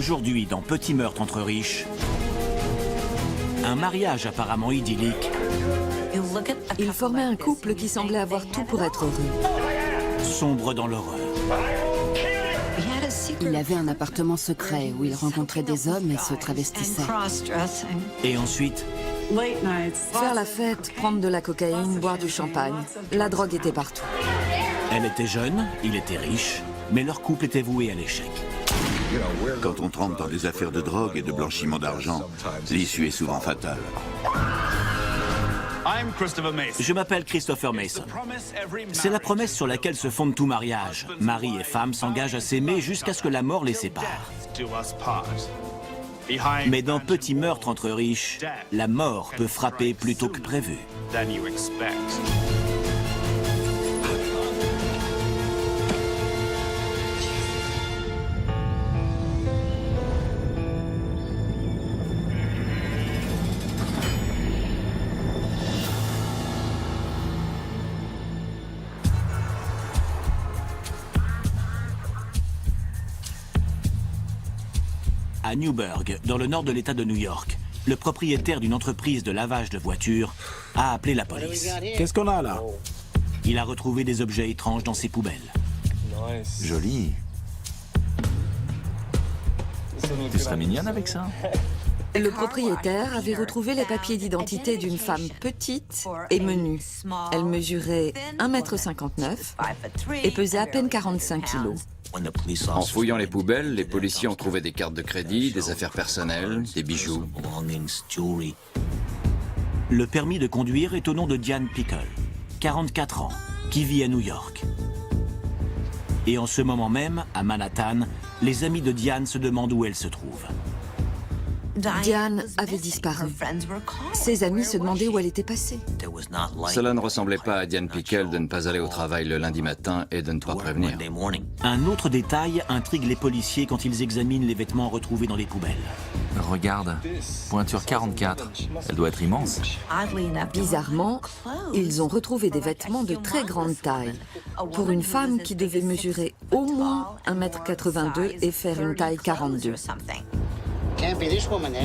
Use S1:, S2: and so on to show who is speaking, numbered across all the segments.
S1: Aujourd'hui, dans Petit meurtre entre riches, un mariage apparemment idyllique
S2: Il formait un couple qui semblait avoir tout pour être heureux.
S1: sombre dans l'horreur.
S3: Il avait un appartement secret où il rencontrait des hommes et se travestissait.
S1: Et ensuite,
S2: Faire la fête, prendre de la cocaïne, boire du champagne. La drogue était partout.
S1: elle était jeune, il était riche, mais leur couple était voué à l'échec.
S4: Quand on trempe dans des affaires de drogue et de blanchiment d'argent, l'issue est souvent fatale.
S1: Je m'appelle Christopher Mason. C'est la promesse sur laquelle se fonde tout mariage. Mari et femme s'engagent à s'aimer jusqu'à ce que la mort les sépare. Mais dans Petit meurtre entre riches, la mort peut frapper plus tôt que prévu. À Newburgh, dans le nord de l'État de New York, le propriétaire d'une entreprise de lavage de voitures a appelé la police.
S5: Qu'est-ce qu'on a là?
S1: Il a retrouvé des objets étranges dans ses poubelles.
S5: Joli. Tu serais mignonne avec ça?
S2: Le propriétaire avait retrouvé les papiers d'identité d'une femme petite et menue. Elle mesurait 1,59 m et pesait à peine 45 kilos.
S6: En fouillant les poubelles, les policiers ont trouvé des cartes de crédit, des affaires personnelles, des bijoux.
S1: Le permis de conduire est au nom de Diane Pickle, 44 ans, qui vit à New York. Et en ce moment même, à Manhattan, les amis de Diane se demandent où elle se trouve.
S2: Diane avait disparu. Ses amis se demandaient où elle était passée.
S6: Cela ne ressemblait pas à Diane Pickle de ne pas aller au travail le lundi matin et de ne pas prévenir.
S1: Un autre détail intrigue les policiers quand ils examinent les vêtements retrouvés dans les poubelles.
S5: Regarde, pointure 44. Elle doit être immense.
S2: Bizarrement, ils ont retrouvé des vêtements de très grande taille. Pour une femme qui devait mesurer au moins 1,82 m et faire une taille 42.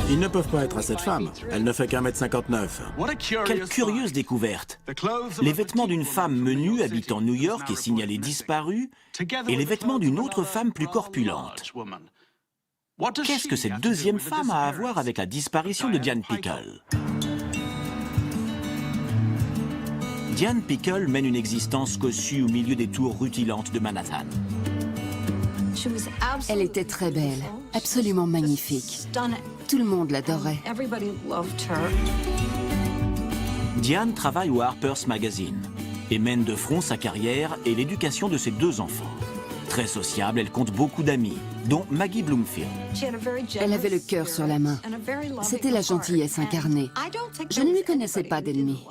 S5: Ils ne peuvent pas être à cette femme. Elle ne fait qu'1,59 m.
S1: Quelle curieuse découverte! Les vêtements d'une femme menue habitant New York et signalée disparue, et les vêtements d'une autre femme plus corpulente. Qu'est-ce que cette deuxième femme a à voir avec la disparition de Diane Pickle? Diane Pickle mène une existence cossue au milieu des tours rutilantes de Manhattan.
S3: Elle était très belle, absolument magnifique. Tout le monde l'adorait.
S1: Diane travaille au Harper's Magazine et mène de front sa carrière et l'éducation de ses deux enfants. Très sociable, elle compte beaucoup d'amis, dont Maggie Bloomfield.
S3: Elle avait le cœur sur la main. C'était la gentillesse incarnée. Je ne lui connaissais pas d'ennemis.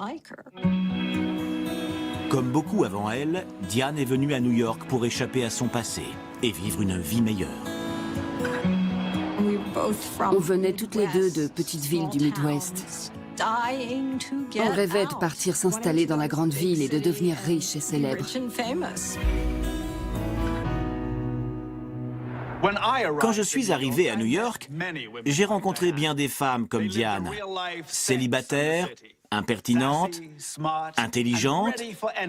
S1: Comme beaucoup avant elle, Diane est venue à New York pour échapper à son passé et vivre une vie meilleure.
S3: On venait toutes les deux de petites villes du Midwest. On rêvait de partir s'installer dans la grande ville et de devenir riche et célèbre.
S1: Quand je suis arrivé à New York, j'ai rencontré bien des femmes comme Diane, célibataires, impertinentes, intelligentes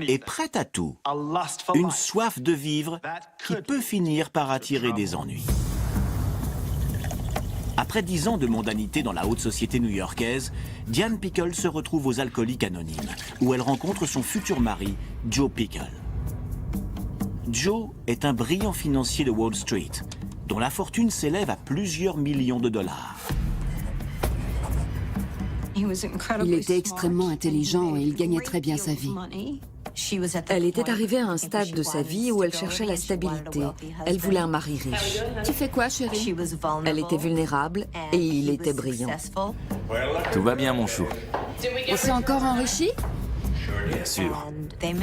S1: et prêtes à tout. Une soif de vivre qui peut finir par attirer des ennuis. Après 10 ans de mondanité dans la haute société new-yorkaise, Diane Pickle se retrouve aux Alcooliques Anonymes, où elle rencontre son futur mari, Joe Pickle. Joe est un brillant financier de Wall Street, dont la fortune s'élève à plusieurs millions de dollars.
S3: Il était extrêmement intelligent et il gagnait très bien sa vie.
S2: Elle était arrivée à un stade de sa vie où elle cherchait la stabilité. Elle voulait un mari riche.
S3: Tu fais quoi, chérie?
S2: Elle était vulnérable et il était brillant.
S5: Tout va bien, mon chou.
S3: On s'est encore enrichi?
S5: Bien sûr.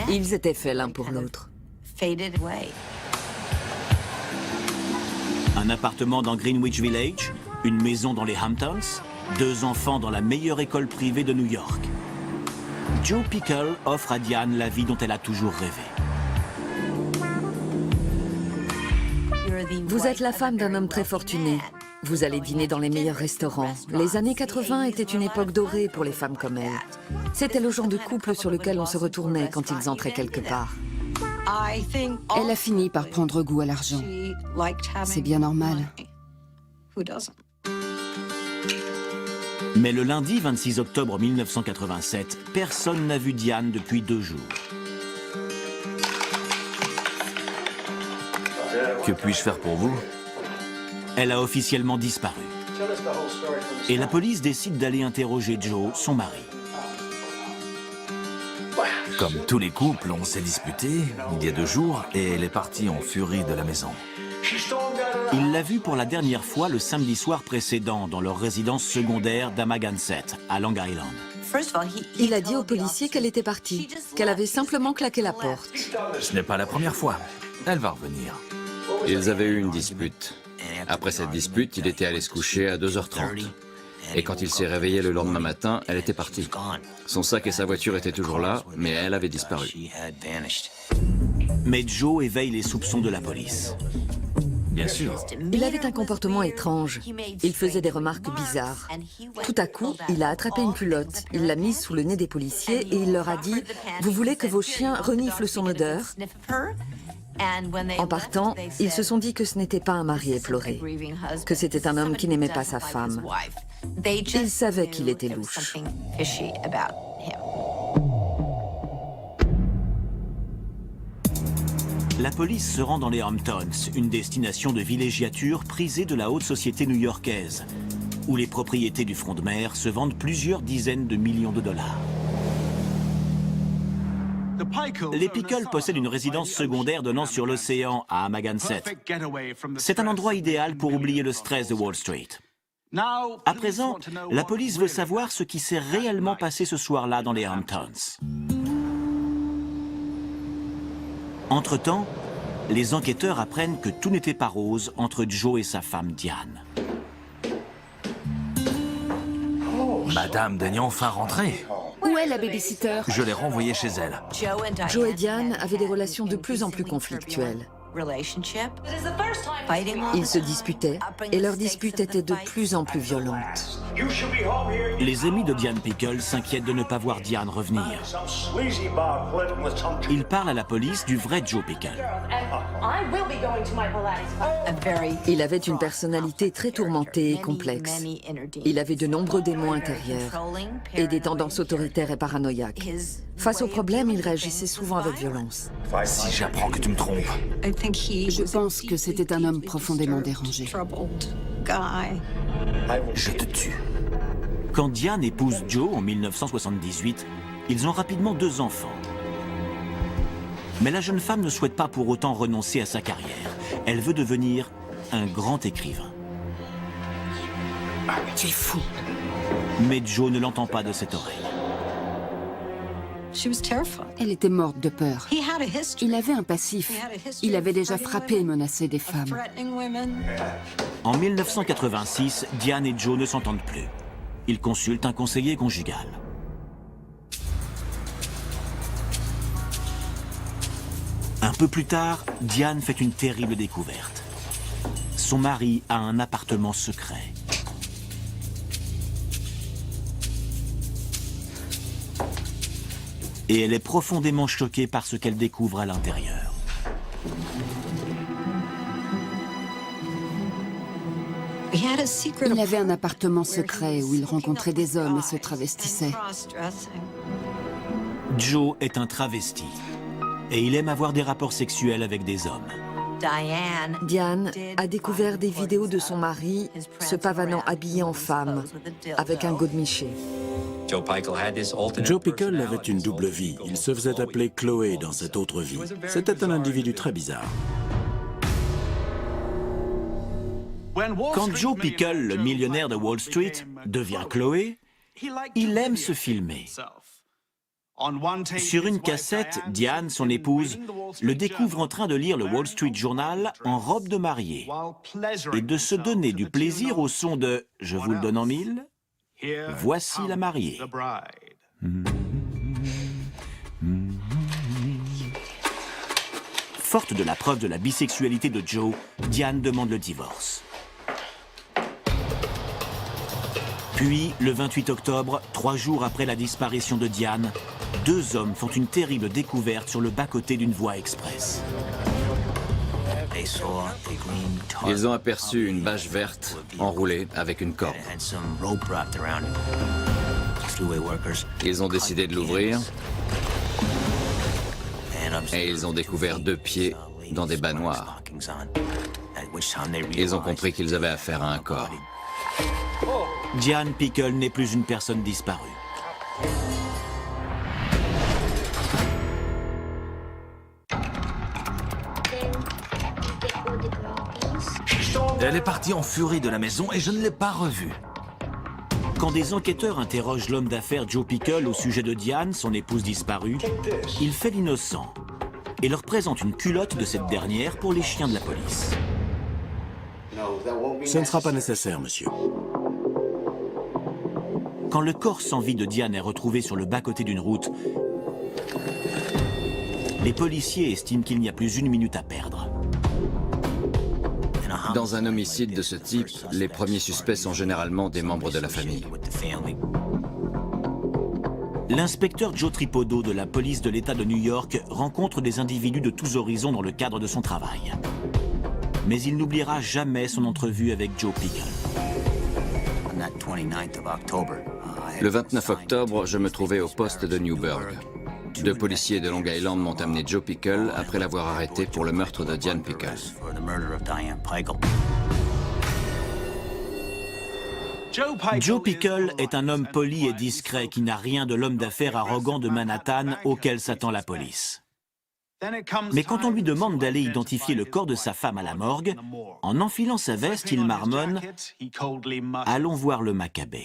S2: Ils étaient faits l'un pour l'autre.
S1: Un appartement dans Greenwich Village, une maison dans les Hamptons, 2 enfants dans la meilleure école privée de New York. Joe Pickle offre à Diane la vie dont elle a toujours rêvé.
S2: Vous êtes la femme d'un homme très fortuné. Vous allez dîner dans les meilleurs restaurants. Les années 80 étaient une époque dorée pour les femmes comme elle. C'était le genre de couple sur lequel on se retournait quand ils entraient quelque part.
S3: Elle a fini par prendre goût à l'argent. C'est bien normal.
S1: Mais le lundi 26 octobre 1987, personne n'a vu Diane depuis 2 jours.
S5: Que puis-je faire pour vous?
S1: Elle a officiellement disparu. Et la police décide d'aller interroger Joe, son mari.
S5: Comme tous les couples, on s'est disputé il y a 2 jours et elle est partie en furie de la maison.
S1: Il l'a vue pour la dernière fois le samedi soir précédent dans leur résidence secondaire d'Amagansett, à Long Island.
S2: Il a dit aux policiers qu'elle était partie, qu'elle avait simplement claqué la porte.
S5: Ce n'est pas la première fois. Elle va revenir.
S6: Ils avaient eu une dispute. Après cette dispute, il était allé se coucher à 2h30. Et quand il s'est réveillé le lendemain matin, elle était partie. Son sac et sa voiture étaient toujours là, mais elle avait disparu.
S1: Mais Joe éveille les soupçons de la police.
S5: Bien sûr.
S2: Il avait un comportement étrange. Il faisait des remarques bizarres. Tout à coup, il a attrapé une culotte, il l'a mise sous le nez des policiers et il leur a dit « Vous voulez que vos chiens reniflent son odeur ?» En partant, ils se sont dit que ce n'était pas un mari éploré, que c'était un homme qui n'aimait pas sa femme. Ils savaient qu'il était louche.
S1: La police se rend dans les Hamptons, une destination de villégiature prisée de la haute société new-yorkaise, où les propriétés du front de mer se vendent plusieurs dizaines de millions de dollars. Les Pickles possèdent une résidence secondaire donnant sur l'océan à Amagansett. C'est un endroit idéal pour oublier le stress de Wall Street. À présent, la police veut savoir ce qui s'est réellement passé ce soir-là dans les Hamptons. Entre-temps, les enquêteurs apprennent que tout n'était pas rose entre Joe et sa femme Diane.
S5: Madame daigne enfin rentrer.
S3: Où est la babysitter?
S5: Je l'ai renvoyée chez elle.
S2: Joe et Diane avaient des relations de plus en plus conflictuelles. Ils se disputaient et leur dispute était de plus en plus violente.
S1: Les amis de Diane Pickle s'inquiètent de ne pas voir Diane revenir. Ils parlent à la police du vrai Joe Pickle.
S2: Il avait une personnalité très tourmentée et complexe. Il avait de nombreux démons intérieurs et des tendances autoritaires et paranoïaques. Face aux problèmes, il réagissait souvent avec violence.
S5: Si j'apprends que tu me trompes.
S3: Je pense que c'était un homme profondément dérangé.
S5: Je te tue.
S1: Quand Diane épouse Joe en 1978, ils ont rapidement 2 enfants. Mais la jeune femme ne souhaite pas pour autant renoncer à sa carrière. Elle veut devenir un grand écrivain.
S3: Tu es fou.
S1: Mais Joe ne l'entend pas de cette oreille.
S3: Elle était morte de peur. Il avait un passif. Il avait déjà frappé et menacé des femmes.
S1: En 1986, Diane et Joe ne s'entendent plus. Ils consultent un conseiller conjugal. Un peu plus tard, Diane fait une terrible découverte. Son mari a un appartement secret. Et elle est profondément choquée par ce qu'elle découvre à l'intérieur.
S3: Il avait un appartement secret où il rencontrait des hommes et se travestissait.
S1: Joe est un travesti. Et il aime avoir des rapports sexuels avec des hommes.
S2: Diane a découvert des vidéos de son mari se pavanant habillé en femme, avec un godemiché.
S7: Joe Pickle avait une double vie. Il se faisait appeler Chloé dans cette autre vie. C'était un individu très bizarre.
S1: Quand Joe Pickle, le millionnaire de Wall Street, devient Chloé, il aime se filmer. Sur une cassette, Diane, son épouse, le découvre en train de lire le Wall Street Journal en robe de mariée et de se donner du plaisir au son de « Je vous le donne en mille ». Voici la mariée. Forte de la preuve de la bisexualité de Joe, Diane demande le divorce. Puis, le 28 octobre, 3 jours après la disparition de Diane, 2 hommes font une terrible découverte sur le bas-côté d'une voie express.
S6: Ils ont aperçu une bâche verte enroulée avec une corde. Ils ont décidé de l'ouvrir et ils ont découvert 2 pieds dans des bas noirs. Ils ont compris qu'ils avaient affaire à un corps.
S1: Diane Pickle n'est plus une personne disparue.
S5: Elle est partie en furie de la maison et je ne l'ai pas revue.
S1: Quand des enquêteurs interrogent l'homme d'affaires Joe Pickle au sujet de Diane, son épouse disparue, il fait l'innocent et leur présente une culotte de cette dernière pour les chiens de la police.
S7: Ce ne sera pas nécessaire, monsieur.
S1: Quand le corps sans vie de Diane est retrouvé sur le bas-côté d'une route, les policiers estiment qu'il n'y a plus une minute à perdre.
S6: Dans un homicide de ce type, les premiers suspects sont généralement des membres de la famille.
S1: L'inspecteur Joe Tripodo de la police de l'État de New York rencontre des individus de tous horizons dans le cadre de son travail. Mais il n'oubliera jamais son entrevue avec Joe Pickle.
S6: Le 29 octobre, je me trouvais au poste de Newburgh. 2 policiers de Long Island m'ont amené Joe Pickle après l'avoir arrêté pour le meurtre de Diane Pickle.
S1: Joe Pickle est un homme poli et discret qui n'a rien de l'homme d'affaires arrogant de Manhattan auquel s'attend la police. Mais quand on lui demande d'aller identifier le corps de sa femme à la morgue, en enfilant sa veste, il marmonne « Allons voir le Maccabée ».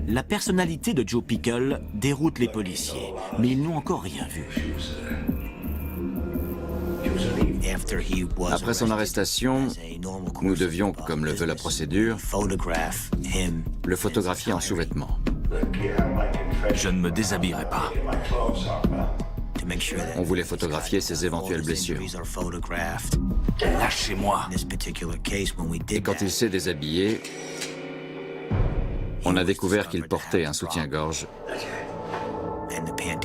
S1: La personnalité de Joe Pickle déroute les policiers, mais ils n'ont encore rien vu.
S6: Après son arrestation, nous devions, comme le veut la procédure, le photographier en sous-vêtements.
S5: Je ne me déshabillerai pas.
S6: On voulait photographier ses éventuelles blessures.
S5: Lâchez-moi.
S6: Et quand il s'est déshabillé, on a découvert qu'il portait un soutien-gorge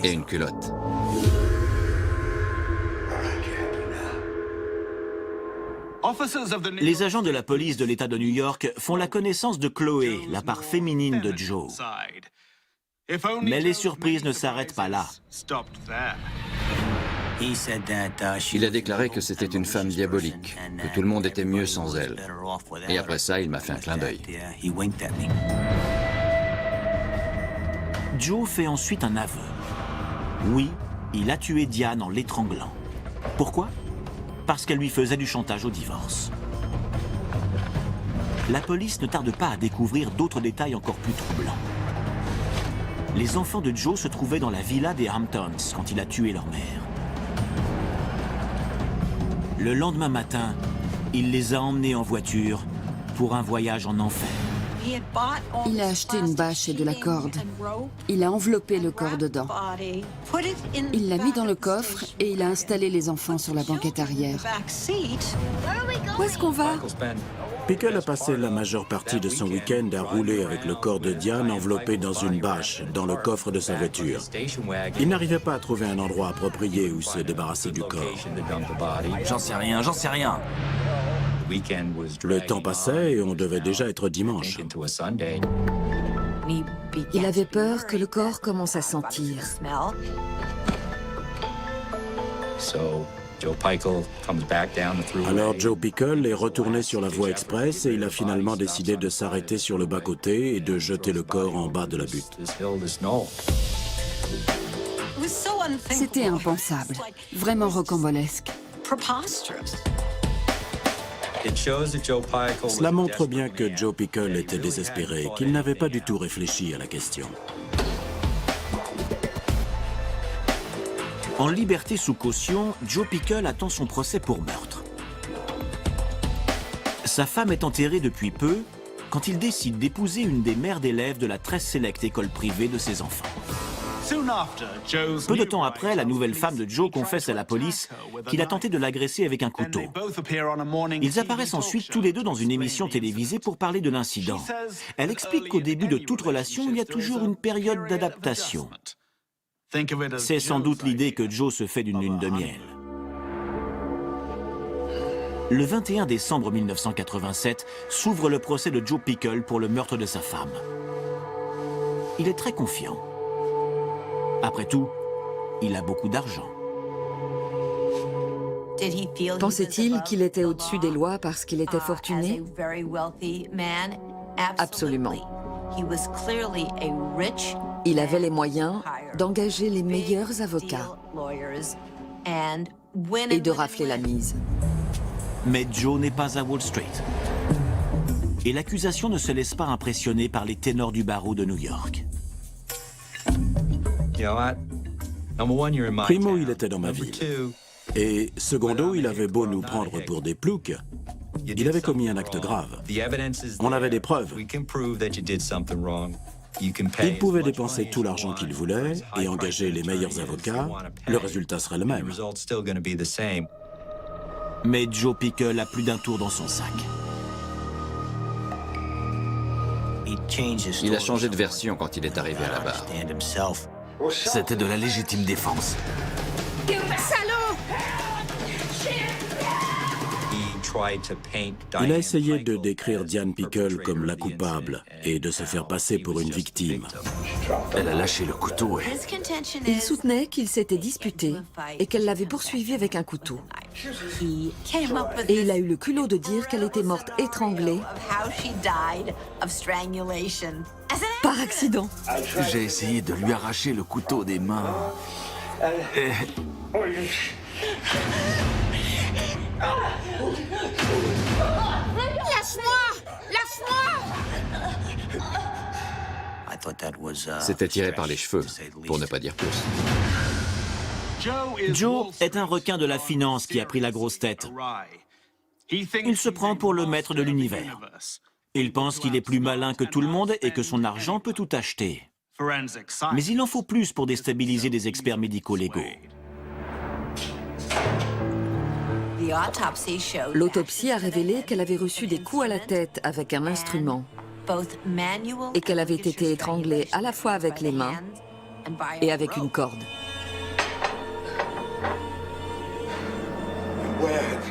S6: et une culotte.
S1: Les agents de la police de l'État de New York font la connaissance de Chloé, la part féminine de Joe. Mais les surprises ne s'arrêtent pas là.
S6: Il a déclaré que c'était une femme diabolique, que tout le monde était mieux sans elle. Et après ça, il m'a fait un clin d'œil.
S1: Joe fait ensuite un aveu. Oui, il a tué Diane en l'étranglant. Pourquoi? Parce qu'elle lui faisait du chantage au divorce. La police ne tarde pas à découvrir d'autres détails encore plus troublants. Les enfants de Joe se trouvaient dans la villa des Hamptons quand il a tué leur mère. Le lendemain matin, il les a emmenés en voiture pour un voyage en enfer.
S3: Il a acheté une bâche et de la corde. Il a enveloppé le corps dedans. Il l'a mis dans le coffre et il a installé les enfants sur la banquette arrière.
S2: Où est-ce qu'on va?
S7: Pickle a passé la majeure partie de son week-end à rouler avec le corps de Diane enveloppé dans une bâche, dans le coffre de sa voiture. Il n'arrivait pas à trouver un endroit approprié où se débarrasser du corps.
S5: J'en sais rien, j'en sais rien.
S7: Le temps passait et on devait déjà être dimanche.
S2: Il avait peur que le corps commence à sentir.
S7: Alors Joe Pickle est retourné sur la voie express et il a finalement décidé de s'arrêter sur le bas-côté et de jeter le corps en bas de la butte.
S3: C'était impensable, vraiment rocambolesque.
S7: Cela montre bien que Joe Pickle était désespéré, qu'il n'avait pas du tout réfléchi à la question.
S1: En liberté sous caution, Joe Pickle attend son procès pour meurtre. Sa femme est enterrée depuis peu quand il décide d'épouser une des mères d'élèves de la très sélecte école privée de ses enfants. Peu de temps après, la nouvelle femme de Joe confesse à la police qu'il a tenté de l'agresser avec un couteau. Ils apparaissent ensuite tous les deux dans une émission télévisée pour parler de l'incident. Elle explique qu'au début de toute relation, il y a toujours une période d'adaptation. C'est sans doute l'idée que Joe se fait d'une lune de miel. Le 21 décembre 1987 s'ouvre le procès de Joe Pickle pour le meurtre de sa femme. Il est très confiant. Après tout, il a beaucoup d'argent.
S2: Pensait-il qu'il était au-dessus des lois parce qu'il était fortuné? Absolument. Il avait les moyens d'engager les meilleurs avocats et de rafler la mise.
S1: Mais Joe n'est pas à Wall Street. Et l'accusation ne se laisse pas impressionner par les ténors du barreau de New York.
S7: Primo, il était dans ma ville. Et secondo, il avait beau nous prendre pour des ploucs, il avait commis un acte grave. On avait des preuves. Il pouvait dépenser tout l'argent qu'il voulait et engager les meilleurs avocats. Le résultat serait le même.
S1: Mais Joe Pickle a plus d'un tour dans son sac.
S6: Il a changé de version quand il est arrivé à la barre.
S5: C'était de la légitime défense.
S7: Il a essayé de décrire Diane Pickle comme la coupable et de se faire passer pour une victime.
S5: Elle a lâché le couteau et...
S2: Il soutenait qu'ils s'étaient disputés et qu'elle l'avait poursuivi avec un couteau. Et il a eu le culot de dire qu'elle était morte étranglée par accident.
S5: J'ai essayé de lui arracher le couteau des mains. Et...
S6: C'était tiré par les cheveux, pour ne pas dire plus.
S1: Joe est un requin de la finance qui a pris la grosse tête. Il se prend pour le maître de l'univers. Il pense qu'il est plus malin que tout le monde et que son argent peut tout acheter. Mais il en faut plus pour déstabiliser des experts médico-légaux.
S2: L'autopsie a révélé qu'elle avait reçu des coups à la tête avec un instrument et qu'elle avait été étranglée à la fois avec les mains et avec une corde.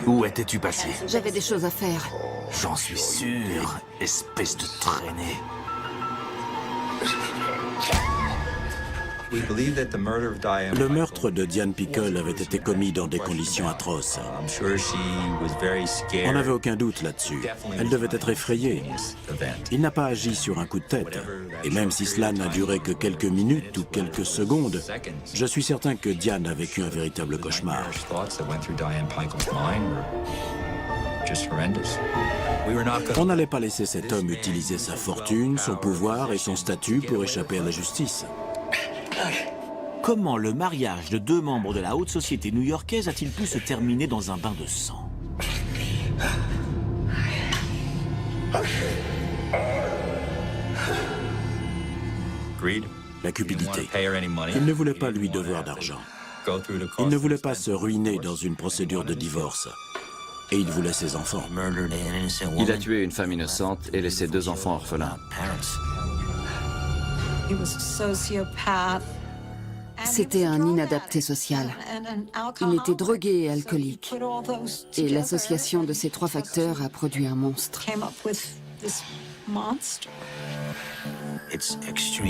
S5: Où étais-tu passé?
S3: J'avais des choses à faire.
S5: J'en suis sûr, espèce de traînée.
S7: Le meurtre de Diane Pickle avait été commis dans des conditions atroces. On n'avait aucun doute là-dessus. Elle devait être effrayée. Il n'a pas agi sur un coup de tête. Et même si cela n'a duré que quelques minutes ou quelques secondes, je suis certain que Diane a vécu un véritable cauchemar. On n'allait pas laisser cet homme utiliser sa fortune, son pouvoir et son statut pour échapper à la justice.
S1: Comment le mariage de deux membres de la haute société new-yorkaise a-t-il pu se terminer dans un bain de sang?
S7: La cupidité. Il ne voulait pas lui devoir d'argent. Il ne voulait pas se ruiner dans une procédure de divorce. Et il voulait ses enfants.
S6: Il a tué une femme innocente et laissé 2 enfants orphelins.
S3: C'était un inadapté social. Il était drogué et alcoolique. Et l'association de ces 3 facteurs a produit un monstre.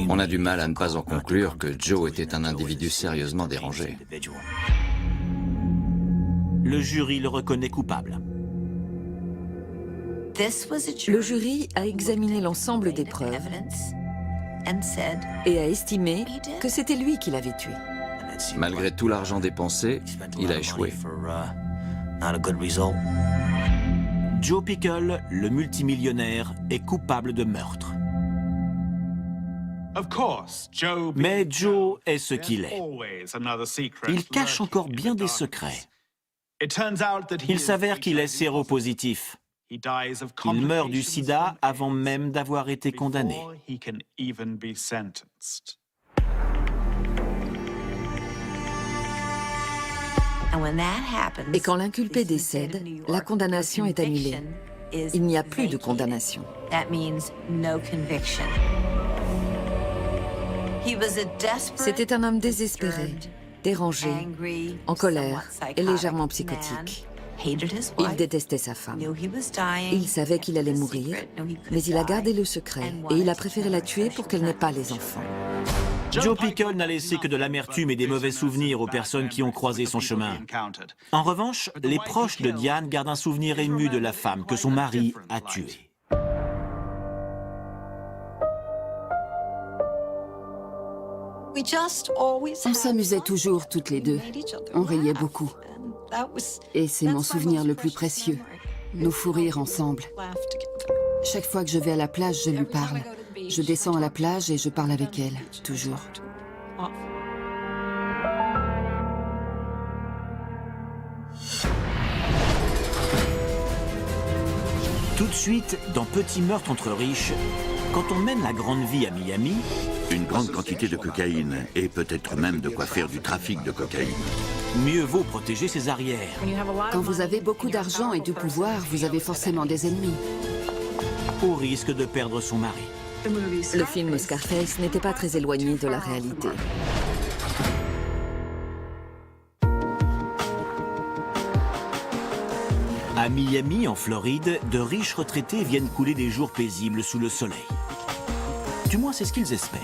S6: On a du mal à ne pas en conclure que Joe était un individu sérieusement dérangé.
S1: Le jury le reconnaît coupable.
S2: Le jury a examiné l'ensemble des preuves et a estimé que c'était lui qui l'avait tué.
S6: Malgré tout l'argent dépensé, il a échoué.
S1: Joe Pickle, le multimillionnaire, est coupable de meurtre. Mais Joe est ce qu'il est. Il cache encore bien des secrets. Il s'avère qu'il est séropositif. Il meurt du sida avant même d'avoir été condamné.
S2: Et quand l'inculpé décède, la condamnation est annulée. Il n'y a plus de condamnation. C'était un homme désespéré, dérangé, en colère et légèrement psychotique. Il détestait sa femme. Il savait qu'il allait mourir, mais il a gardé le secret et il a préféré la tuer pour qu'elle n'ait pas les enfants.
S1: Joe Pickle n'a laissé que de l'amertume et des mauvais souvenirs aux personnes qui ont croisé son chemin. En revanche, les proches de Diane gardent un souvenir ému de la femme que son mari a tuée.
S3: On s'amusait toujours toutes les deux. On riait beaucoup. Et c'est mon souvenir le plus précieux. Nos fous rires ensemble. Chaque fois que je vais à la plage, je lui parle. Je descends à la plage et je parle avec elle, toujours.
S1: Tout de suite, dans Petit meurtre entre riches, quand on mène la grande vie à Miami,
S4: Une grande quantité de cocaïne et peut-être même de quoi faire du trafic de cocaïne.
S1: mieux vaut protéger ses arrières.
S3: Quand vous avez beaucoup d'argent et du pouvoir, vous avez forcément des ennemis.
S1: Au risque de perdre son mari.
S2: Le film Scarface n'était pas très éloigné de la réalité.
S1: À Miami, en Floride, de riches retraités viennent couler des jours paisibles sous le soleil. Du moins, c'est ce qu'ils espèrent.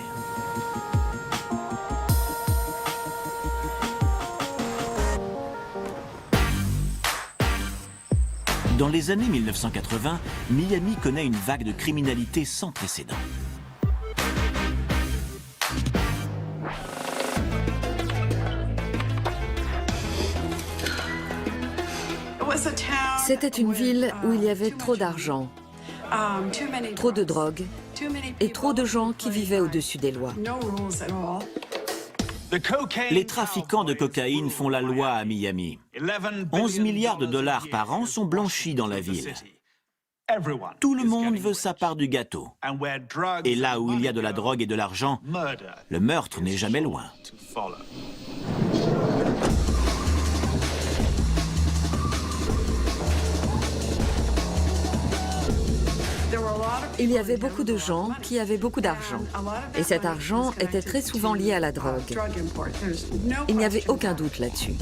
S1: Dans les années 1980, Miami connaît une vague de criminalité sans précédent.
S2: C'était une ville où il y avait trop d'argent, trop de drogue et trop de gens qui vivaient au-dessus des lois.
S1: Les trafiquants de cocaïne font la loi à Miami. 11 milliards de dollars par an sont blanchis dans la ville. Tout le monde veut sa part du gâteau. Et là où il y a de la drogue et de l'argent, le meurtre n'est jamais loin.
S2: Il y avait beaucoup de gens qui avaient beaucoup d'argent. Et cet argent était très souvent lié à la drogue. Il n'y avait aucun doute là-dessus.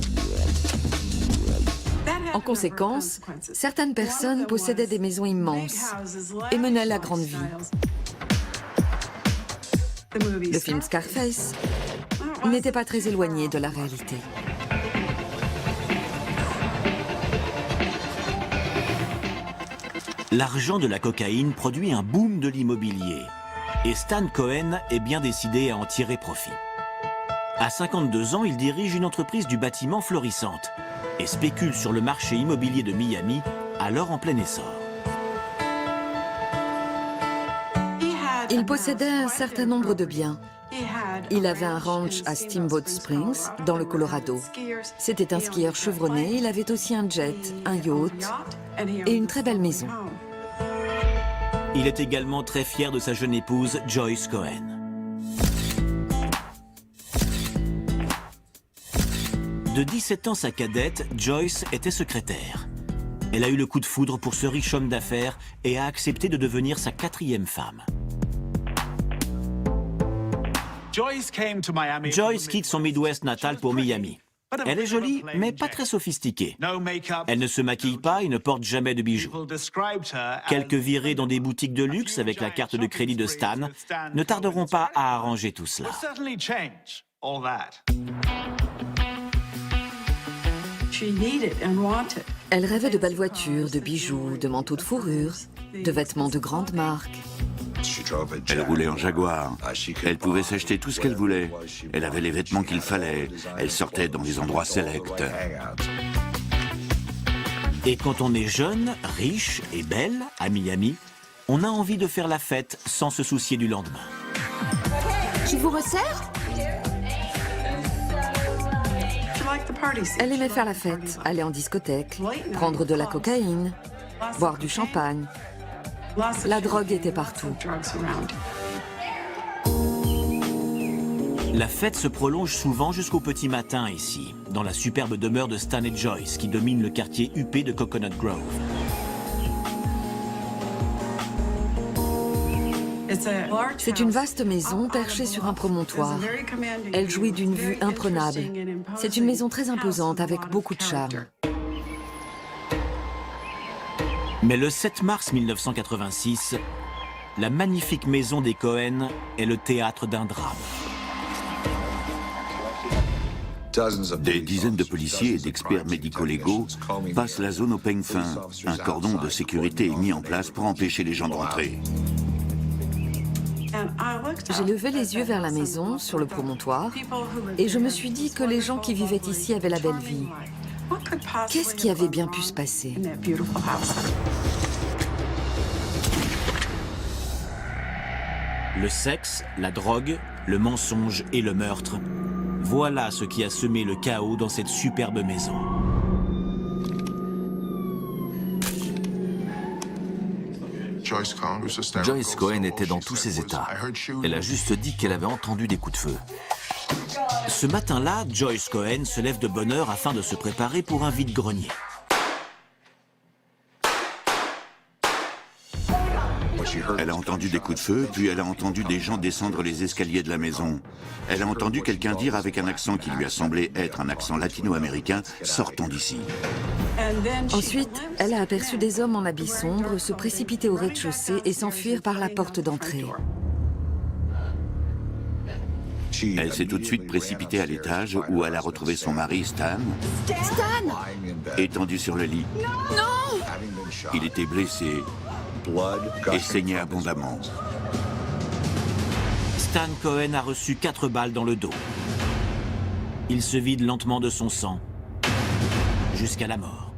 S2: En conséquence, certaines personnes possédaient des maisons immenses et menaient la grande vie. Le film Scarface n'était pas très éloigné de la réalité.
S1: L'argent de la cocaïne produit un boom de l'immobilier. Et Stan Cohen est bien décidé à en tirer profit. À 52 ans, il dirige une entreprise du bâtiment florissante et spécule sur le marché immobilier de Miami, alors en plein essor.
S2: Il possédait un certain nombre de biens. Il avait un ranch à Steamboat Springs, dans le Colorado. C'était un skieur chevronné, il avait aussi un jet, un yacht et une très belle maison.
S1: Il est également très fier de sa jeune épouse, Joyce Cohen. De 17 ans, sa cadette, Joyce, était secrétaire. Elle a eu le coup de foudre pour ce riche homme d'affaires et a accepté de devenir sa 4e femme. Joyce quitte son Midwest natal pour Miami. Elle est jolie, mais pas très sophistiquée. Elle ne se maquille pas et ne porte jamais de bijoux. Quelques virées dans des boutiques de luxe avec la carte de crédit de Stan ne tarderont pas à arranger tout cela.
S2: Elle rêvait de belles voitures, de bijoux, de manteaux de fourrure, de vêtements de grande marque.
S4: Elle roulait en Jaguar. Elle pouvait s'acheter tout ce qu'elle voulait. Elle avait les vêtements qu'il fallait. Elle sortait dans des endroits sélects.
S1: Et quand on est jeune, riche et belle à Miami, on a envie de faire la fête sans se soucier du lendemain.
S3: Je vous resserre?
S2: Elle aimait faire la fête, aller en discothèque, prendre de la cocaïne, boire du champagne. La drogue était partout.
S1: La fête se prolonge souvent jusqu'au petit matin ici, dans la superbe demeure de Stan et Joyce qui domine le quartier huppé de Coconut Grove.
S2: C'est une vaste maison perchée sur un promontoire. Elle jouit d'une vue imprenable. C'est une maison très imposante avec beaucoup de charme.
S1: Mais le 7 mars 1986, la magnifique maison des Cohen est le théâtre d'un drame.
S4: Des dizaines de policiers et d'experts médico-légaux passent la zone au peigne fin. Un cordon de sécurité est mis en place pour empêcher les gens de rentrer.
S2: J'ai levé les yeux vers la maison, sur le promontoire, et je me suis dit que les gens qui vivaient ici avaient la belle vie. Qu'est-ce qui avait bien pu se passer?
S1: Le sexe, la drogue, le mensonge et le meurtre. Voilà ce qui a semé le chaos dans cette superbe maison.
S5: Joyce Cohen était dans tous ses états. Elle a juste dit qu'elle avait entendu des coups de feu.
S1: Ce matin-là, Joyce Cohen se lève de bonne heure afin de se préparer pour un vide-grenier.
S4: Elle a entendu des coups de feu, puis elle a entendu des gens descendre les escaliers de la maison. Elle a entendu quelqu'un dire avec un accent qui lui a semblé être un accent latino-américain « Sortons d'ici ».
S2: Ensuite, elle a aperçu des hommes en habits sombres se précipiter au rez-de-chaussée et s'enfuir par la porte d'entrée.
S4: Elle s'est tout de suite précipitée à l'étage où elle a retrouvé son mari Stan, étendu sur le lit.
S3: Non!
S4: Il était blessé et saignait abondamment.
S1: Stan Cohen a reçu 4 balles dans le dos. Il se vide lentement de son sang, jusqu'à la mort.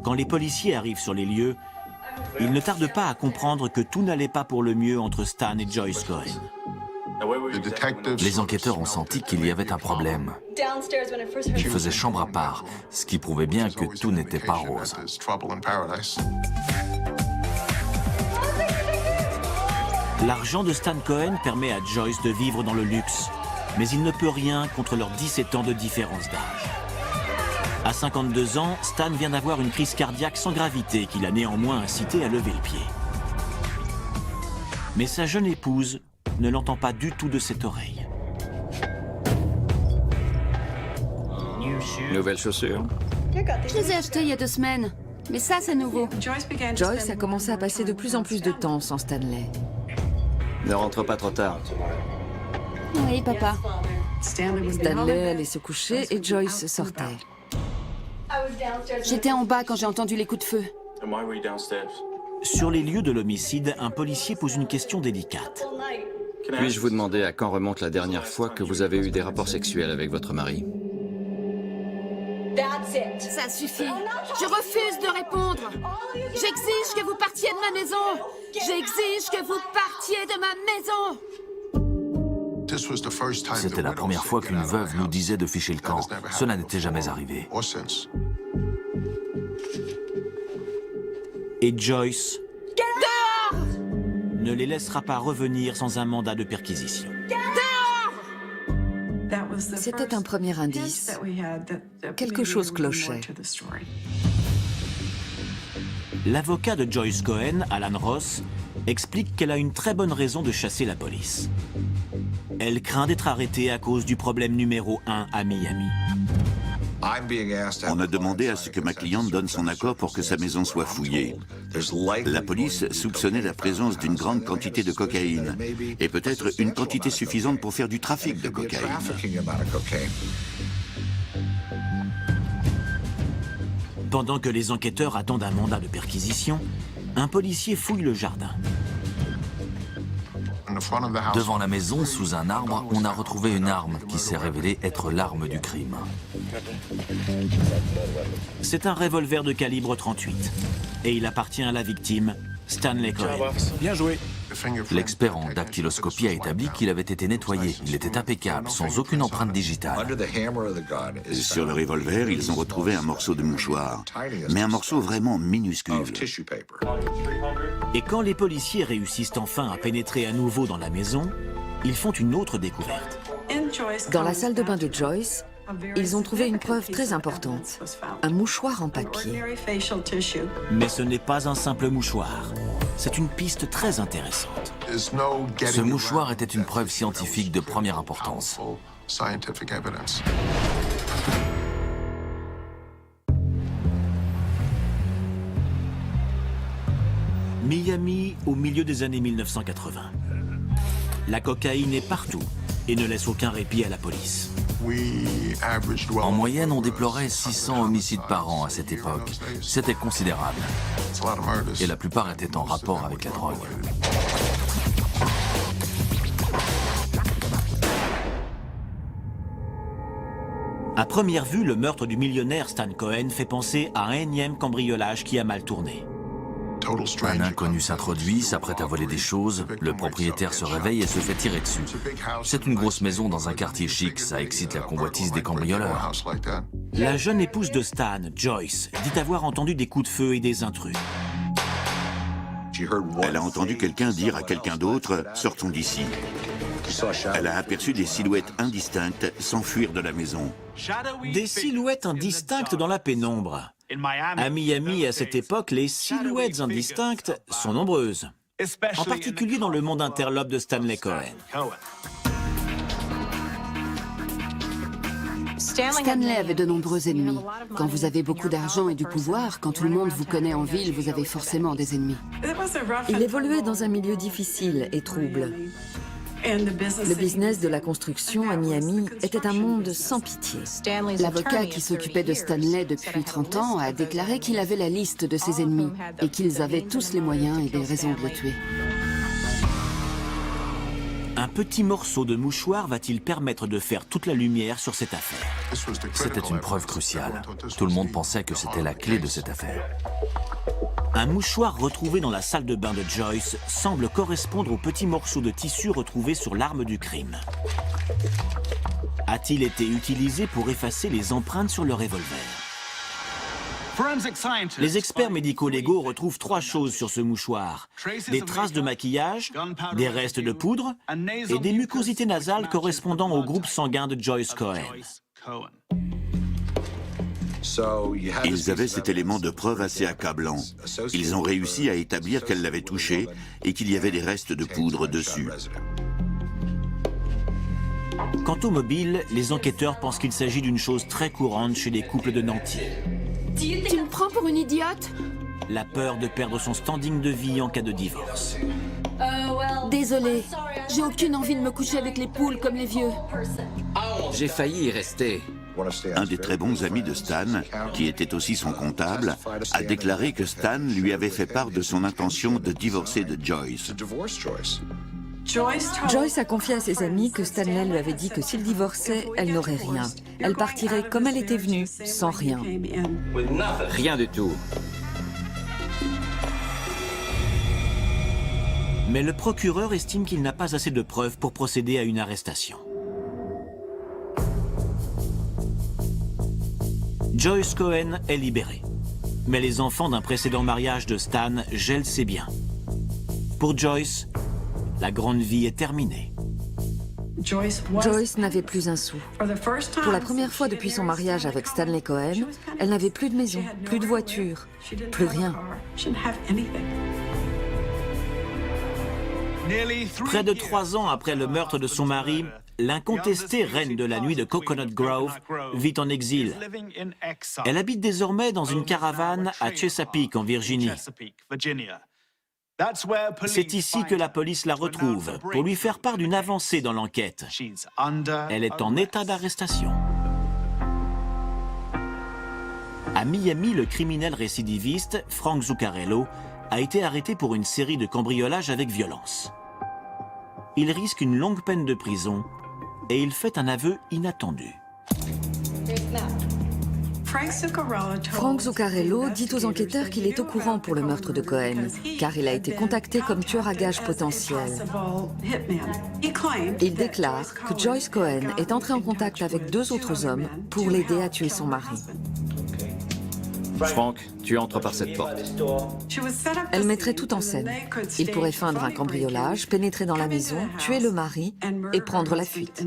S1: Quand les policiers arrivent sur les lieux, ils ne tardent pas à comprendre que tout n'allait pas pour le mieux entre Stan et Joyce Cohen.
S5: Les enquêteurs ont senti qu'il y avait un problème. Ils faisaient chambre à part, ce qui prouvait bien que tout n'était pas rose.
S1: L'argent de Stan Cohen permet à Joyce de vivre dans le luxe, mais il ne peut rien contre leurs 17 ans de différence d'âge. À 52 ans, Stan vient d'avoir une crise cardiaque sans gravité qui l'a néanmoins incité à lever le pied. Mais sa jeune épouse ne l'entend pas du tout de cette oreille.
S6: Nouvelles chaussures.
S3: Je les ai achetées il y a 2 semaines. Mais ça, c'est nouveau.
S2: Joyce a commencé à passer de plus en plus de temps sans Stanley.
S6: Ne rentre pas trop tard.
S3: Oui, papa.
S2: Stanley allait se coucher et Joyce sortait.
S3: J'étais en bas quand j'ai entendu les coups de feu.
S1: Sur les lieux de l'homicide, un policier pose une question délicate.
S6: Puis-je vous demander à quand remonte la dernière fois que vous avez eu des rapports sexuels avec votre mari?
S3: Ça suffit. Je refuse de répondre. J'exige que vous partiez de ma maison. J'exige que vous partiez de ma maison.
S5: C'était la première fois qu'une veuve nous disait de ficher le camp. Cela n'était jamais arrivé.
S1: Et Joyce ne les laissera pas revenir sans un mandat de perquisition.
S2: C'était un premier indice. Quelque chose clochait.
S1: L'avocat de Joyce Cohen, Alan Ross, explique qu'elle a une très bonne raison de chasser la police. Elle craint d'être arrêtée à cause du problème numéro 1 à Miami.
S4: On a demandé à ce que ma cliente donne son accord pour que sa maison soit fouillée. La police soupçonnait la présence d'une grande quantité de cocaïne et peut-être une quantité suffisante pour faire du trafic de cocaïne.
S1: Pendant que les enquêteurs attendent un mandat de perquisition, un policier fouille le jardin.
S5: Devant la maison, sous un arbre, on a retrouvé une arme qui s'est révélée être l'arme du crime.
S1: C'est un revolver de calibre 38 et il appartient à la victime, Stanley Cohen.
S7: Bien joué.
S5: L'expert en dactyloscopie a établi qu'il avait été nettoyé. Il était impeccable, sans aucune empreinte digitale.
S4: Sur le revolver, ils ont retrouvé un morceau de mouchoir, mais un morceau vraiment minuscule.
S1: Et quand les policiers réussissent enfin à pénétrer à nouveau dans la maison, ils font une autre découverte.
S2: Dans la salle de bain de Joyce, ils ont trouvé une preuve très importante, un mouchoir en papier.
S1: Mais ce n'est pas un simple mouchoir. C'est une piste très intéressante.
S5: Ce mouchoir était une preuve scientifique de première importance.
S1: Miami au milieu des années 1980. La cocaïne est partout et ne laisse aucun répit à la police.
S5: En moyenne, on déplorait 600 homicides par an à cette époque. C'était considérable. Et la plupart étaient en rapport avec la drogue.
S1: À première vue, le meurtre du millionnaire Stan Cohen fait penser à un énième cambriolage qui a mal tourné.
S5: Un inconnu s'introduit, s'apprête à voler des choses, le propriétaire se réveille et se fait tirer dessus. C'est une grosse maison dans un quartier chic, ça excite la convoitise des cambrioleurs.
S1: La jeune épouse de Stan, Joyce, dit avoir entendu des coups de feu et des intrus.
S4: Elle a entendu quelqu'un dire à quelqu'un d'autre « Sortons d'ici ». Elle a aperçu des silhouettes indistinctes s'enfuir de la maison.
S1: Des silhouettes indistinctes dans la pénombre. À Miami, à cette époque, les silhouettes indistinctes sont nombreuses, en particulier dans le monde interlope de Stanley Cohen.
S3: Stanley avait de nombreux ennemis. Quand vous avez beaucoup d'argent et du pouvoir, quand tout le monde vous connaît en ville, vous avez forcément des ennemis.
S2: Il évoluait dans un milieu difficile et trouble. Le business de la construction à Miami était un monde sans pitié.
S3: L'avocat qui s'occupait de Stanley depuis 30 ans a déclaré qu'il avait la liste de ses ennemis et qu'ils avaient tous les moyens et des raisons de le tuer.
S1: Un petit morceau de mouchoir va-t-il permettre de faire toute la lumière sur cette affaire?
S5: C'était une preuve cruciale. Tout le monde pensait que c'était la clé de cette affaire.
S1: Un mouchoir retrouvé dans la salle de bain de Joyce semble correspondre au petit morceau de tissu retrouvé sur l'arme du crime. A-t-il été utilisé pour effacer les empreintes sur le revolver? Les experts médico-légaux retrouvent 3 choses sur ce mouchoir. Des traces de maquillage, des restes de poudre et des mucosités nasales correspondant au groupe sanguin de Joyce Cohen.
S4: Ils avaient cet élément de preuve assez accablant. Ils ont réussi à établir qu'elle l'avait touché et qu'il y avait des restes de poudre dessus.
S1: Quant au mobile, les enquêteurs pensent qu'il s'agit d'une chose très courante chez les couples de nantis.
S3: Tu me prends pour une idiote?
S1: La peur de perdre son standing de vie en cas de divorce.
S3: Désolée, j'ai aucune envie de me coucher avec les poules comme les vieux.
S6: J'ai failli y rester.
S4: Un des très bons amis de Stan, qui était aussi son comptable, a déclaré que Stan lui avait fait part de son intention de divorcer de Joyce.
S2: Joyce a confié à ses amis que Stanley lui avait dit que s'il divorçait, elle n'aurait rien. Elle partirait comme elle était venue, sans rien.
S6: Rien du tout.
S1: Mais le procureur estime qu'il n'a pas assez de preuves pour procéder à une arrestation. Joyce Cohen est libérée. Mais les enfants d'un précédent mariage de Stan gèlent ses biens. Pour Joyce, la grande vie est terminée.
S2: Joyce n'avait plus un sou. Pour la première fois depuis son mariage avec Stanley Cohen, elle n'avait plus de maison, plus de voiture, plus rien.
S1: Près de 3 ans après le meurtre de son mari, l'incontestée reine de la nuit de Coconut Grove vit en exil. Elle habite désormais dans une caravane à Chesapeake, en Virginie. C'est ici que la police la retrouve pour lui faire part d'une avancée dans l'enquête. Elle est en état d'arrestation. À Miami, le criminel récidiviste Frank Zuccarello a été arrêté pour une série de cambriolages avec violence. Il risque une longue peine de prison et il fait un aveu inattendu.
S2: Frank Zuccarello dit aux enquêteurs qu'il est au courant pour le meurtre de Cohen, car il a été contacté comme tueur à gages potentiel. Il déclare que Joyce Cohen est entrée en contact avec 2 autres hommes pour l'aider à tuer son mari.
S6: Frank, tu entres par cette porte.
S2: Elle mettrait tout en scène. Il pourrait feindre un cambriolage, pénétrer dans la maison, tuer le mari et prendre la fuite.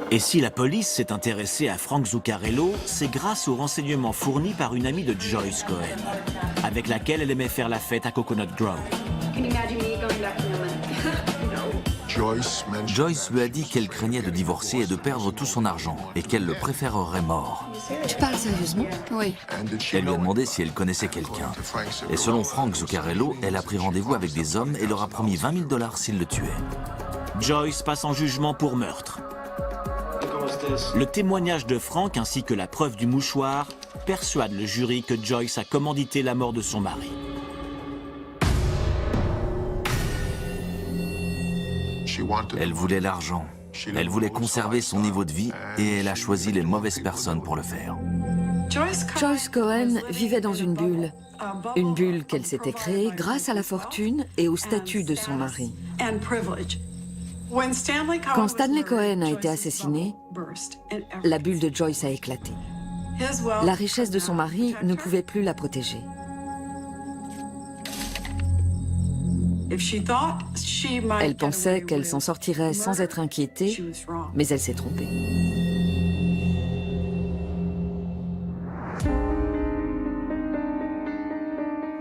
S1: Et si la police s'est intéressée à Frank Zuccarello, c'est grâce aux renseignements fournis par une amie de Joyce Cohen, avec laquelle elle aimait faire la fête à Coconut Grove.
S5: Joyce lui a dit qu'elle craignait de divorcer et de perdre tout son argent, et qu'elle le préférerait mort.
S3: Tu parles sérieusement? Oui.
S5: Elle lui a demandé si elle connaissait quelqu'un. Et selon Frank Zuccarello, elle a pris rendez-vous avec des hommes et leur a promis $20 000 s'ils le tuaient.
S1: Joyce passe en jugement pour meurtre. Le témoignage de Frank ainsi que la preuve du mouchoir persuadent le jury que Joyce a commandité la mort de son mari.
S5: Elle voulait l'argent, elle voulait conserver son niveau de vie et elle a choisi les mauvaises personnes pour le faire.
S2: Joyce Cohen vivait dans une bulle qu'elle s'était créée grâce à la fortune et au statut de son mari. Quand Stanley Cohen a été assassiné, la bulle de Joyce a éclaté. La richesse de son mari ne pouvait plus la protéger. Elle pensait qu'elle s'en sortirait sans être inquiétée, mais elle s'est trompée.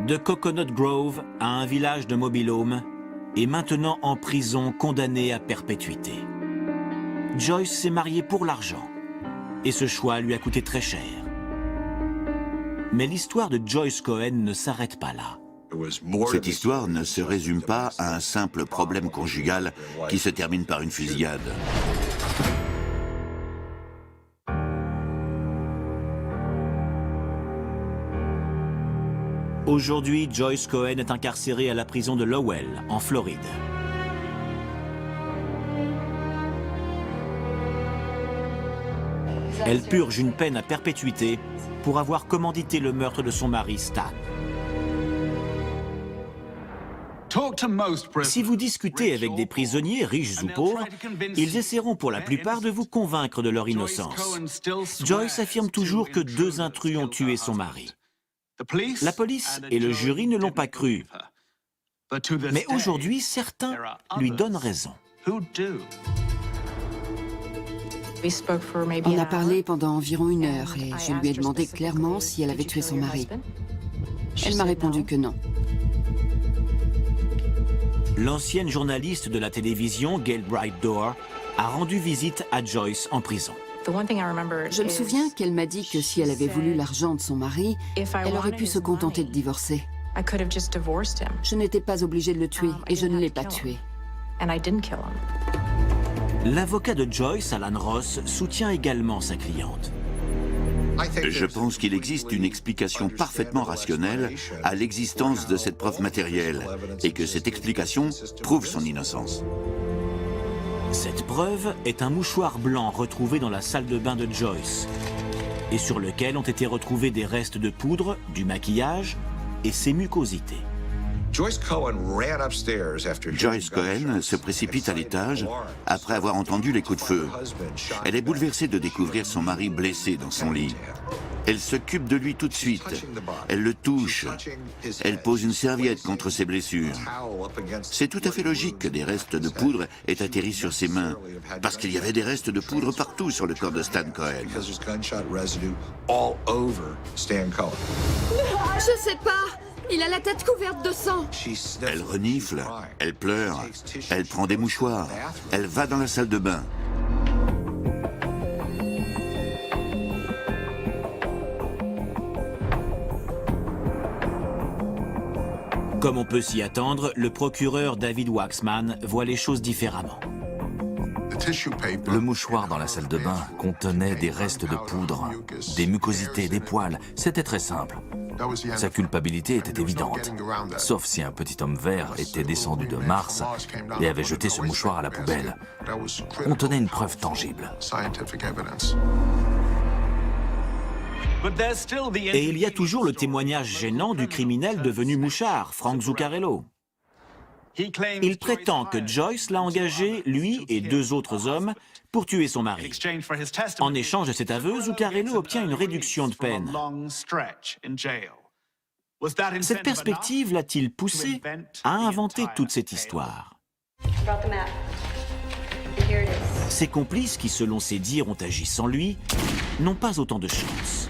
S1: De Coconut Grove à un village de Mobile Home, et maintenant en prison, condamnée à perpétuité. Joyce s'est mariée pour l'argent, et ce choix lui a coûté très cher. Mais l'histoire de Joyce Cohen ne s'arrête pas là.
S4: Cette histoire ne se résume pas à un simple problème conjugal qui se termine par une fusillade.
S1: Aujourd'hui, Joyce Cohen est incarcérée à la prison de Lowell, en Floride. Elle purge une peine à perpétuité pour avoir commandité le meurtre de son mari Stan. Si vous discutez avec des prisonniers, riches ou pauvres, ils essaieront pour la plupart de vous convaincre de leur innocence. Joyce affirme toujours que 2 intrus ont tué son mari. La police et le jury ne l'ont pas cru. Mais aujourd'hui, certains lui donnent raison.
S3: On a parlé pendant environ 1 heure et je lui ai demandé clairement si elle avait tué son mari. Elle m'a répondu que non.
S1: L'ancienne journaliste de la télévision, Gail Bright-Doerr, a rendu visite à Joyce en prison.
S3: Je me souviens qu'elle m'a dit que si elle avait voulu l'argent de son mari, elle aurait pu se contenter de divorcer. Je n'étais pas obligée de le tuer et je ne l'ai pas tué.
S1: L'avocat de Joyce, Alan Ross, soutient également sa cliente.
S4: Je pense qu'il existe une explication parfaitement rationnelle à l'existence de cette preuve matérielle et que cette explication prouve son innocence.
S1: Cette preuve est un mouchoir blanc retrouvé dans la salle de bain de Joyce et sur lequel ont été retrouvés des restes de poudre, du maquillage et ses mucosités.
S4: Joyce Cohen se précipite à l'étage après avoir entendu les coups de feu. Elle est bouleversée de découvrir son mari blessé dans son lit. Elle s'occupe de lui tout de suite. Elle le touche. Elle pose une serviette contre ses blessures. C'est tout à fait logique que des restes de poudre aient atterri sur ses mains, parce qu'il y avait des restes de poudre partout sur le corps de Stan Cohen.
S3: Je sais pas! Il a la tête couverte de sang!
S4: Elle renifle, elle pleure, elle prend des mouchoirs, elle va dans la salle de bain.
S1: Comme on peut s'y attendre, le procureur David Waxman voit les choses différemment.
S5: Le mouchoir dans la salle de bain contenait des restes de poudre, des mucosités, des poils. C'était très simple. Sa culpabilité était évidente, sauf si un petit homme vert était descendu de Mars et avait jeté ce mouchoir à la poubelle. On tenait une preuve tangible.
S1: Et il y a toujours le témoignage gênant du criminel devenu mouchard, Frank Zuccarello. Il prétend que Joyce l'a engagé, lui et 2 autres hommes, pour tuer son mari. En échange de cet aveu, Zuccarello obtient une réduction de peine. Cette perspective l'a-t-il poussé à inventer toute cette histoire? Ses complices, qui selon ses dires ont agi sans lui, n'ont pas autant de chance.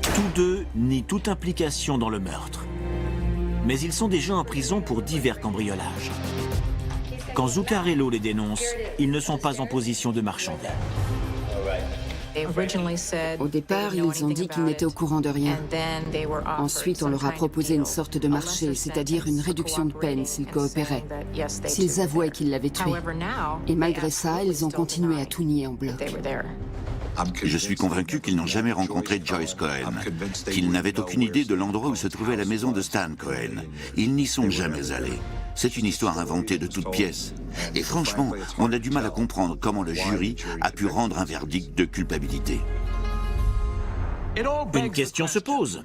S1: Tous deux nient toute implication dans le meurtre. Mais ils sont déjà en prison pour divers cambriolages. Quand Zuccarello les dénonce, ils ne sont pas en position de marchander.
S3: Au départ, ils ont dit qu'ils n'étaient au courant de rien. Ensuite, on leur a proposé une sorte de marché, c'est-à-dire une réduction de peine s'ils coopéraient, s'ils avouaient qu'ils l'avaient tué. Et malgré ça, ils ont continué à tout nier en bloc.
S4: Je suis convaincu qu'ils n'ont jamais rencontré Joyce Cohen, qu'ils n'avaient aucune idée de l'endroit où se trouvait la maison de Stan Cohen. Ils n'y sont jamais allés. C'est une histoire inventée de toutes pièces. Et franchement, on a du mal à comprendre comment le jury a pu rendre un verdict de culpabilité.
S1: Une question se pose.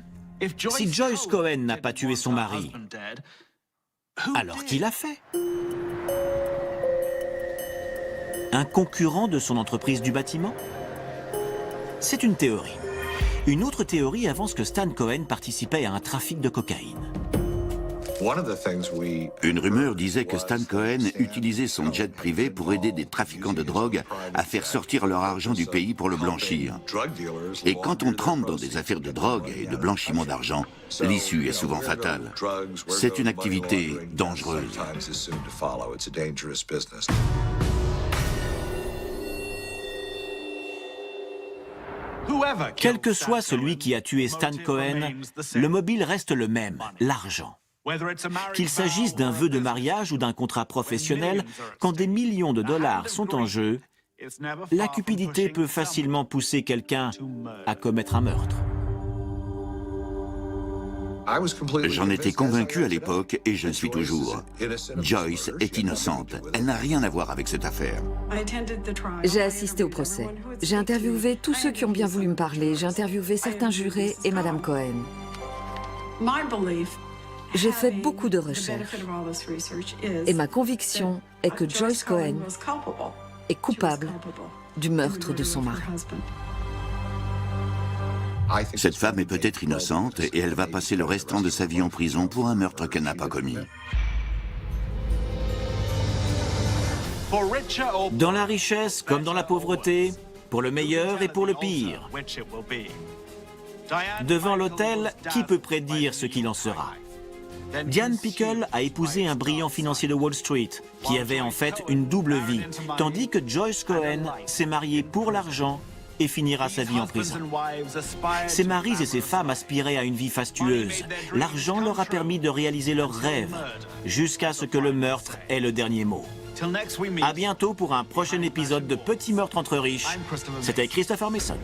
S1: Si Joyce Cohen n'a pas tué son mari, alors qui l'a fait? Un concurrent de son entreprise du bâtiment? C'est une théorie. Une autre théorie avance que Stan Cohen participait à un trafic de cocaïne.
S4: Une rumeur disait que Stan Cohen utilisait son jet privé pour aider des trafiquants de drogue à faire sortir leur argent du pays pour le blanchir. Et quand on trempe dans des affaires de drogue et de blanchiment d'argent, l'issue est souvent fatale. C'est une activité dangereuse.
S1: Quel que soit celui qui a tué Stan Cohen, le mobile reste le même, l'argent. Qu'il s'agisse d'un vœu de mariage ou d'un contrat professionnel, quand des millions de dollars sont en jeu, la cupidité peut facilement pousser quelqu'un à commettre un meurtre.
S4: J'en étais convaincu à l'époque et je le suis toujours. Joyce est innocente. Elle n'a rien à voir avec cette affaire.
S2: J'ai assisté au procès. J'ai interviewé tous ceux qui ont bien voulu me parler. J'ai interviewé certains jurés et Madame Cohen. J'ai fait beaucoup de recherches. Et ma conviction est que Joyce Cohen est coupable du meurtre de son mari.
S4: Cette femme est peut-être innocente et elle va passer le restant de sa vie en prison pour un meurtre qu'elle n'a pas commis.
S1: Dans la richesse comme dans la pauvreté, pour le meilleur et pour le pire. Devant l'autel, qui peut prédire ce qu'il en sera? Diane Pickle a épousé un brillant financier de Wall Street, qui avait en fait une double vie, tandis que Joyce Cohen s'est mariée pour l'argent et finira sa vie en prison. Ses maris et ses femmes aspiraient à une vie fastueuse. L'argent leur a permis de réaliser leurs rêves, jusqu'à ce que le meurtre ait le dernier mot. À bientôt pour un prochain épisode de Petits meurtres entre riches. C'était Christopher Mason.